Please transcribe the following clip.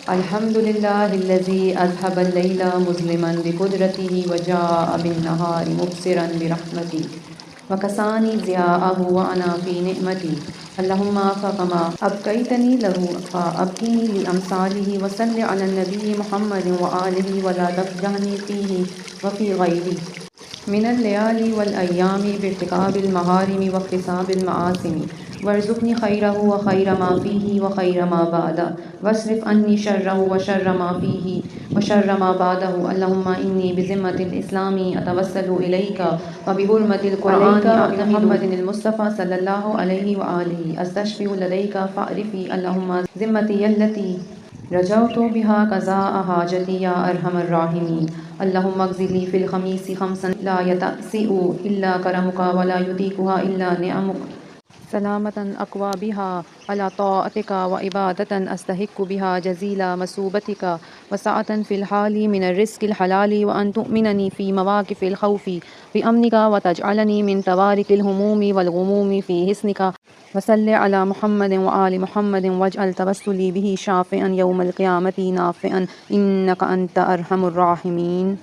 الحمد لله الذي أذهب الليل مظلما بقدرته وجاء بالنهار مبصرا برحمته وكساني ضياءه وأنا في نعمتي. اللهم فكما أبقيتني له فأبقني لأمثاله وصل على النبي محمد وآله ولا تفجعني فيه وفي غيره من الليالي والأيام بارتكاب المحارم واكتساب المعاصم، وارزقني خيره وخير ما فيه وخير ما بعده، واصرف عني شره وشر ما فيه وشر ما بعده. اللهم إني بذمة الإسلام أتوسل إليك وبحرمة القرآن وبمحمد المصطفى صلى الله عليه وآله أستشفي لديك فاعرفي. اللهم ذمتي التي رجوت بها قضاء حاجتي يا أرحم الراحمين. اللهم اغفر لي في الخميس خمسا لا يتأسئ إلا كرمك ولا يطيقها إلا نعمك، سلامة أقوى بها على طاعتك وعبادة أستحق بها جزيل مثوبتك، وسعة في الحال من الرزق الحلال، وأن تؤمنني في مواقف الخوف بأمنك وتجعلني من توارك الهموم والغموم في حسنك. وصل على محمد وآل محمد واجعل توسلي به شافعا يوم القيامة نافعا إنك أنت أرحم الراحمين.